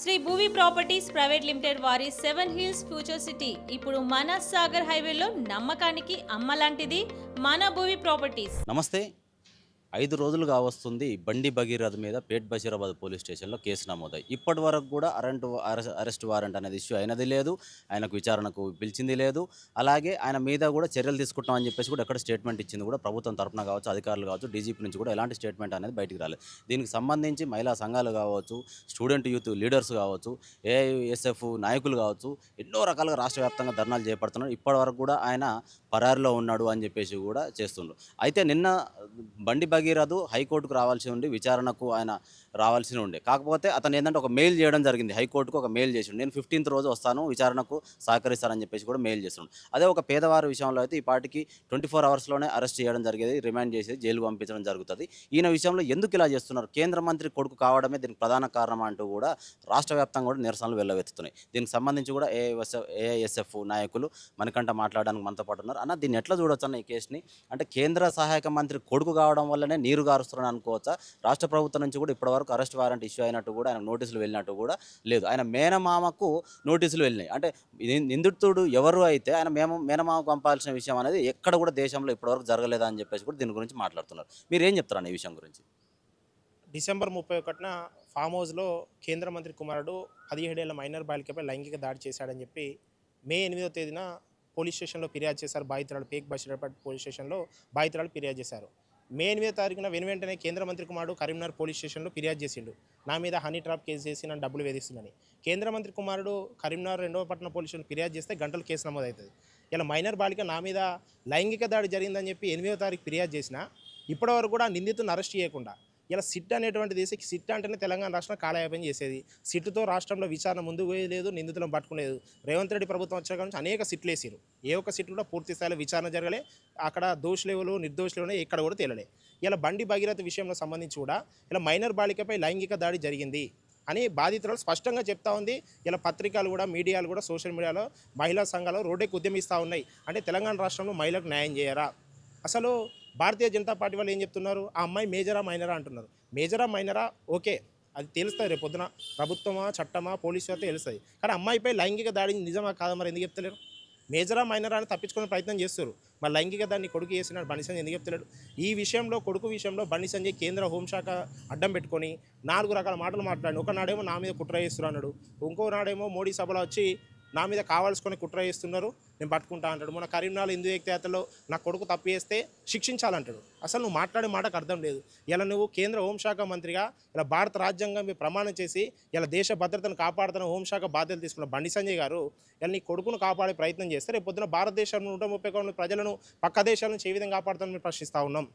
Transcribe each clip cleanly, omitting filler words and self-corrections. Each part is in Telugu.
Shri Bhuvi properties private limited వారి 7 హిల్స్ ఫ్యూచర్ సిటీ ఇప్పుడు మన సాగర్ హైవేలో నమ్మకానికి అమ్మలాంటిది మన భూవి ప్రాపర్టీస్. నమస్తే. 5 రోజులుగా వస్తుంది బండి భగీరథ్ మీద పేట్ బషీరాబాద్ పోలీస్ స్టేషన్లో కేసు నమోదాయి. ఇప్పటి వరకు కూడా అరెస్ట్ వారెంట్ అనేది ఇష్యూ అయినది లేదు, ఆయనకు విచారణకు పిలిచింది లేదు. అలాగే ఆయన మీద కూడా చర్యలు తీసుకుంటామని చెప్పేసి కూడా ఎక్కడ స్టేట్మెంట్ ఇచ్చింది కూడా ప్రభుత్వం తరపున కావచ్చు, అధికారులు కావచ్చు, డీజీపీ నుంచి కూడా ఎలాంటి స్టేట్మెంట్ అనేది బయటికి రాలేదు. దీనికి సంబంధించి మహిళా సంఘాలు కావచ్చు, స్టూడెంట్ యూత్ లీడర్స్ కావచ్చు, ఏఐఎస్ఎఫ్ నాయకులు కావచ్చు, ఎన్నో రకాలుగా రాష్ట్ర వ్యాప్తంగా ధర్నాలు చేపడుతున్నారు. ఇప్పటి వరకు కూడా ఆయన పరారిలో ఉన్నాడు అని చెప్పేసి కూడా చేస్తుండ్రు. అయితే నిన్న బండి భగీరథ్ హైకోర్టుకు రావాల్సి ఉండి విచారణకు ఆయన రావాల్సి ఉండే, కాకపోతే అతను ఏంటంటే ఒక మెయిల్ చేయడం జరిగింది. హైకోర్టుకు ఒక మెయిల్ చేసిండు, నేను 15th రోజు వస్తాను, విచారణకు సహకరిస్తానని చెప్పేసి కూడా మెయిల్ చేస్తుండు. అదే ఒక పేదవారి విషయంలో అయితే ఈ పాటికి 24 అవర్స్లోనే అరెస్ట్ చేయడం జరిగేది, రిమాండ్ చేసి జైలుకు పంపించడం జరుగుతుంది. ఈయన విషయంలో ఎందుకు ఇలా చేస్తున్నారు? కేంద్ర మంత్రి కొడుకు కావడమే దీనికి ప్రధాన కారణం అంటూ కూడా రాష్ట్ర వ్యాప్తంగా కూడా నిరసనలు వెల్లవెత్తుతున్నాయి. దీనికి సంబంధించి కూడా ఏఐఎస్ఎఫ్ నాయకులు మనకంట మాట్లాడడానికి మనతో పాటు ఉన్నారు. అన్న, దీన్ని ఎట్లా చూడొచ్చు అన్న ఈ కేసుని? అంటే కేంద్ర సహాయక మంత్రి కొడుకు కావడం వల్లనే నీరు గారుస్తున్నాను అనుకోవచ్చా? రాష్ట్ర ప్రభుత్వం నుంచి కూడా ఇప్పటివరకు అరెస్ట్ వారెంట్ ఇష్యూ అయినట్టు కూడా, ఆయన నోటీసులు వెళ్ళినట్టు కూడా లేదు. ఆయన మేనమామకు నోటీసులు వెళ్ళినాయి. అంటే నిందితుడు ఎవరు అయితే ఆయన మేనమామకు పంపాల్సిన విషయం అనేది ఎక్కడ కూడా దేశంలో ఇప్పటివరకు జరగలేదా అని చెప్పేసి కూడా దీని గురించి మాట్లాడుతున్నారు. మీరు ఏం చెప్తారన్న ఈ విషయం గురించి? డిసెంబర్ 31న ఫామ్ హౌస్లో కేంద్ర మంత్రి కుమారుడు 17 ఏళ్ల మైనర్ బాలికపై లైంగిక దాడి చేశాడని చెప్పి మే 8వ తేదీన పోలీస్ స్టేషన్లో ఫిర్యాదు చేశారు. బాధితురాలు పేక్ బషీరాబాద్ పోలీస్ స్టేషన్లో బాధితురాలు ఫిర్యాదు చేశారు. మే 8వ తారీఖున వెంటనే కేంద్ర మంత్రి కుమారుడు కరీంనగర్ పోలీస్ స్టేషన్లో ఫిర్యాదు చేసిండు, నా మీద హనీ ట్రాప్ కేసు చేసి నన్ను డబ్బులు వేధిస్తుందని. కేంద్ర మంత్రి కుమారుడు కరీంనగర్ 2వ పట్టణ పోలీస్ స్టేషన్ ఫిర్యాదు చేస్తే గంటలు కేసు నమోదవుతుంది. ఇలా మైనర్ బాలిక నా మీద లైంగిక దాడి జరిగిందని చెప్పి 8వ తారీఖు ఫిర్యాదు చేసినా ఇప్పటివరకు కూడా నిందితులను అరెస్ట్ చేయకుండా ఇలా సిట్ అనేటువంటిది వేసి, సిట్ అంటేనే తెలంగాణ రాష్ట్రం కాలయాపన చేసేది. సిట్తో రాష్ట్రంలో విచారణ ముందుకు పోయలేదు, నిందితులను పట్టుకునేది. రేవంత్ రెడ్డి ప్రభుత్వం వచ్చాక నుంచి అనేక సిట్లు వేసారు. ఏ ఒక్క సిట్ కూడా పూర్తి స్థాయిలో విచారణ జరగలే. అక్కడ దోషులేవులు నిర్దోషులు ఎక్కడ కూడా తేలలే. ఇలా బండి భగీరథ విషయంలో సంబంధించి కూడా ఇలా మైనర్ బాలికపై లైంగిక దాడి జరిగింది అని బాధితురాలు స్పష్టంగా చెప్తా ఉంది. ఇలా పత్రికలు కూడా, మీడియాలు కూడా, సోషల్ మీడియాలో మహిళా సంఘాలు రోడ్డెక్కి ఉద్యమిస్తూ ఉన్నాయి. అంటే తెలంగాణ రాష్ట్రంలో మహిళలకు న్యాయం చేయరా? అసలు భారతీయ జనతా పార్టీ వాళ్ళు ఏం చెప్తున్నారు? ఆ అమ్మాయి మేజరా మైనరా అంటున్నారు. మేజరా మైనరా ఓకే, అది తెలుస్తుంది, రేపు పొద్దున ప్రభుత్వమా చట్టమా పోలీసు అయితే తెలుస్తుంది. కానీ అమ్మాయిపై లైంగిక దాడి నిజమా కాదా మరి ఎందుకు చెప్తలేరు? మేజరా మైనరా అని తప్పించుకునే ప్రయత్నం చేస్తారు. మరి లైంగిక దాన్ని కొడుకు చేసినాడు బండి సంజయ్ ఎందుకు చెప్తలేడు? ఈ విషయంలో, కొడుకు విషయంలో బండి సంజయ్ కేంద్ర హోంశాఖ అడ్డం పెట్టుకొని 4 రకాల మాటలు మాట్లాడి, ఒకనాడేమో నా మీద కుట్ర చేస్తున్నారు అన్నాడు, ఇంకో నాడేమో మోడీ సభలో వచ్చి నా మీద కావాల్సుకొని కుట్ర చేస్తున్నారు, నేను పట్టుకుంటా అంటాడు. మన కరీంనగర్ హిందూ ఏకతాలో నా కొడుకు తప్పు చేస్తే శిక్షించాలంటాడు. అసలు నువ్వు మాట్లాడే మాటకు అర్థం లేదు. ఇలా నువ్వు కేంద్ర హోంశాఖ మంత్రిగా ఇలా భారత రాజ్యాంగం మీద ప్రమాణం చేసి ఇలా దేశ భద్రతను కాపాడుతున్న హోంశాఖ బాధ్యతలు తీసుకున్న బండి సంజయ్ గారు ఇలా నీ కొడుకును కాపాడే ప్రయత్నం చేస్తే రేపు పొద్దున భారతదేశంలో 130 కోట్ల ప్రజలను పక్క దేశాల నుంచి ఏ విధంగా కాపాడుతామని మేము ప్రశ్నిస్తూ ఉన్నాం.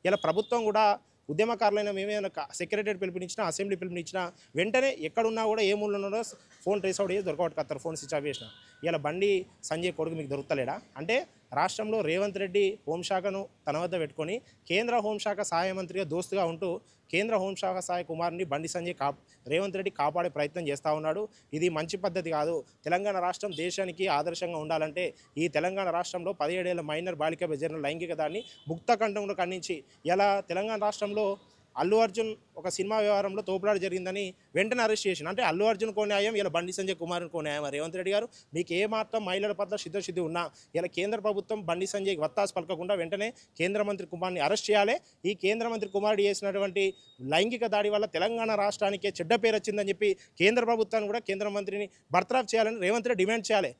ఇలా ప్రభుత్వం కూడా ఉద్యమకారులైన మేమేమైనా సెక్రటరీ పిలుపునిచ్చినా, అసెంబ్లీ పిలుపునిచ్చినా వెంటనే ఎక్కడున్నా కూడా ఏ మూలలో ఉన్నారో ఫోన్ ట్రేస్ అవుట్ చేసి దొరకబట్టుకొస్తారు, ఫోన్ స్విచ్ ఆఫ్ చేసిన. ఇలా బండి సంజయ్ కొడుకు మీకు దొరుకుతలేడా? అంటే రాష్ట్రంలో రేవంత్ రెడ్డి హోంశాఖను తన వద్ద పెట్టుకొని కేంద్ర హోంశాఖ సహాయ మంత్రిగా దోస్తుగా ఉంటూ కేంద్ర హోంశాఖ సహాయ కుమారుని బండి సంజయ్ రేవంత్ రెడ్డి కాపాడే ప్రయత్నం చేస్తూ ఉన్నాడు. ఇది మంచి పద్ధతి కాదు. తెలంగాణ రాష్ట్రం దేశానికి ఆదర్శంగా ఉండాలంటే ఈ తెలంగాణ రాష్ట్రంలో 17 ఏళ్ల మైనర్ బాలికపై జరిగిన లైంగిక దాడిని ముక్తకంఠంలో ఖండించి ఇలా తెలంగాణ రాష్ట్రంలో అల్లు అర్జున్ ఒక సినిమా వ్యవహారంలో తోపులాట జరిగిందని వెంటనే అరెస్ట్ చేసిన. అంటే అల్లు అర్జున్ కో న్యాయం, ఇలా బండి సంజయ్ కుమార్ని కో న్యాయం. రేవంత్ రెడ్డి గారు మీకు ఏ మాత్రం మహిళల పట్ల సిద్ధశుద్ధి ఉన్నా ఇలా కేంద్ర ప్రభుత్వం బండి సంజయ్ వత్తాసు పలకకుండా వెంటనే కేంద్ర మంత్రి కుమార్ని అరెస్ట్ చేయాలి. ఈ కేంద్ర మంత్రి కుమారుడు చేసినటువంటి లైంగిక దాడి వల్ల తెలంగాణ రాష్ట్రానికే చెడ్డ పేరు వచ్చిందని చెప్పి కేంద్ర ప్రభుత్వాన్ని కూడా కేంద్ర మంత్రిని బర్తరఫ్ చేయాలని రేవంత్ రెడ్డి డిమాండ్ చేయాలి.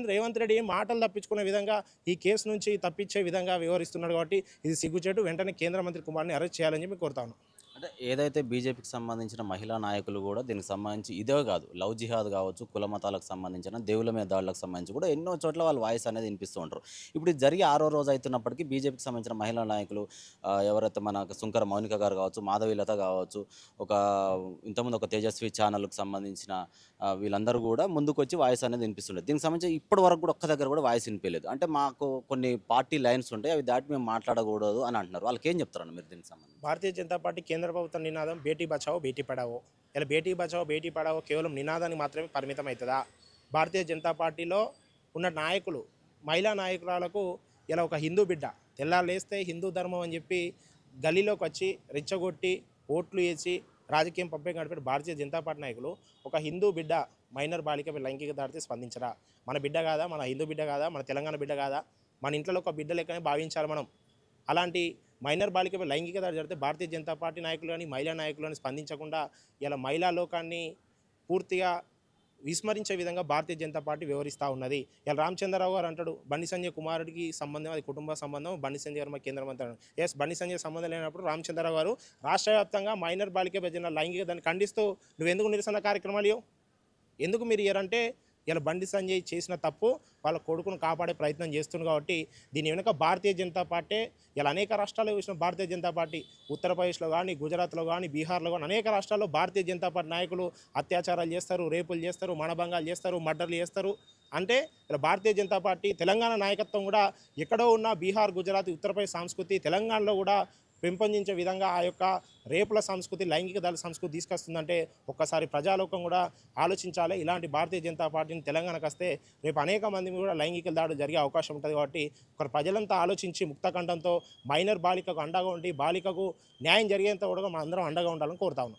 రేవంత్ రెడ్డి మాటలు తప్పించుకునే విధంగా ఈ కేసు నుంచి తప్పించే విధంగా వ్యవహరిస్తున్నాడు. కాబట్టి ఇది సిగ్గుచేటు. వెంటనే కేంద్ర మంత్రి కుమార్ని అరెస్ట్ చేయాలని చెప్పి కోరుతాను. అంటే ఏదైతే బీజేపీకి సంబంధించిన మహిళా నాయకులు కూడా దీనికి సంబంధించి ఇదే కాదు, లవ్ జిహాద్ కావచ్చు, కుల మతాలకు సంబంధించిన దేవుల మీద దాడులకు సంబంధించి కూడా ఎన్నో చోట్ల వాళ్ళ వాయిస్ అనేది వినిపిస్తూ ఉంటారు. ఇప్పుడు ఇది జరిగి 6వ రోజు అవుతున్నప్పటికీ బీజేపీకి సంబంధించిన మహిళా నాయకులు ఎవరైతే మన సుంకర మౌనిక గారు కావచ్చు, మాధవీలత కావచ్చు, ఇంతకుముందు ఒక తేజస్వి ఛానల్కి సంబంధించిన వీళ్ళందరూ కూడా ముందుకు వచ్చి వాయిస్ అనేది వినిపిస్తుండే. దీనికి సంబంధించి ఇప్పటి వరకు కూడా ఒక్క దగ్గర కూడా వాయిస్ వినిపించలేదు. అంటే మాకు కొన్ని పార్టీ లైన్స్ ఉంటాయి, అవి దాటి మేము మాట్లాడకూడదు అని అంటున్నారు. వాళ్ళకి ఏం చెప్తారన్న మీరు దీనికి సంబంధించి? భారతీయ జనతా పార్టీ కేంద్ర ప్రభుత్వం నినాదం బేటీ బచావో బేటీ పడావో. ఇలా బేటీ బచావో బేటీ పడావో కేవలం నినాదానికి మాత్రమే పరిమితం అవుతుందా? భారతీయ జనతా పార్టీలో ఉన్న నాయకులు, మహిళా నాయకురాలకు ఇలా ఒక హిందూ బిడ్డ తెల్లారు లేస్తే హిందూ ధర్మం అని చెప్పి గల్లీలోకి వచ్చి రెచ్చగొట్టి ఓట్లు వేసి రాజకీయం పంపే గడిపే భారతీయ జనతా పార్టీ నాయకులు ఒక హిందూ బిడ్డ మైనర్ బాలికపై లైంగిక దాడితే స్పందించరా? మన బిడ్డ కాదా? మన హిందూ బిడ్డ కాదా? మన తెలంగాణ బిడ్డ కాదా? మన ఇంట్లో ఒక బిడ్డ లెక్కనే భావించాలి మనం. అలాంటి మైనర్ బాలికపై లైంగిక దాడి జరిగితే భారతీయ జనతా పార్టీ నాయకులు కానీ మహిళా నాయకులు కానీ స్పందించకుండా ఇలా మహిళా లోకాన్ని పూర్తిగా విస్మరించే విధంగా భారతీయ జనతా పార్టీ వ్యవహరిస్తూ ఉన్నది. ఇలా రామచంద్రరావు గారు అంటాడు బండి సంజయ్ కుమారుడికి సంబంధం, అది కుటుంబ సంబంధం, బండి సంజయ్ గారు మా కేంద్ర మంత్రి. ఎస్, బండి సంజయ్ సంబంధం లేనప్పుడు రామచంద్రరావు గారు రాష్ట్ర వ్యాప్తంగా మైనర్ బాలికపై జరిగిన లైంగిక దాన్ని ఖండిస్తూ నువ్వెందుకు నిరసన కార్యక్రమాలు ఎందుకు మీరు ఇయ్యారంటే ఇలా బండి సంజయ్ చేసిన తప్పు వాళ్ళ కొడుకును కాపాడే ప్రయత్నం చేస్తుంది కాబట్టి దీని వెనుక భారతీయ జనతా పార్టీ ఇలా అనేక రాష్ట్రాల్లో చూసిన భారతీయ జనతా పార్టీ ఉత్తరప్రదేశ్లో కానీ, గుజరాత్లో కానీ, బీహార్లో కానీ అనేక రాష్ట్రాల్లో భారతీయ జనతా పార్టీ నాయకులు అత్యాచారాలు చేస్తారు, రేపులు చేస్తారు, మానభంగాలు చేస్తారు, మర్డర్లు చేస్తారు. అంటే ఇలా భారతీయ జనతా పార్టీ తెలంగాణ నాయకత్వం కూడా ఎక్కడో ఉన్న బీహార్, గుజరాత్, ఉత్తరప్రదేశ్ సంస్కృతి తెలంగాణలో కూడా పెంపొందించే విధంగా ఆ యొక్క రేపుల సంస్కృతి, లైంగిక దాడి సంస్కృతి తీసుకొస్తుందంటే ఒక్కసారి ప్రజాలోకం కూడా ఆలోచించాలి. ఇలాంటి భారతీయ జనతా పార్టీని తెలంగాణకు వస్తే రేపు అనేక మంది కూడా లైంగిక దాడులు జరిగే అవకాశం ఉంటుంది. కాబట్టి ఒక ప్రజలంతా ఆలోచించి ముక్తకంఠంతో మైనర్ బాలికకు అండగా ఉండి బాలికకు న్యాయం జరిగేంత కూడా మనం అందరం అండగా ఉండాలని కోరుతా ఉన్నాం.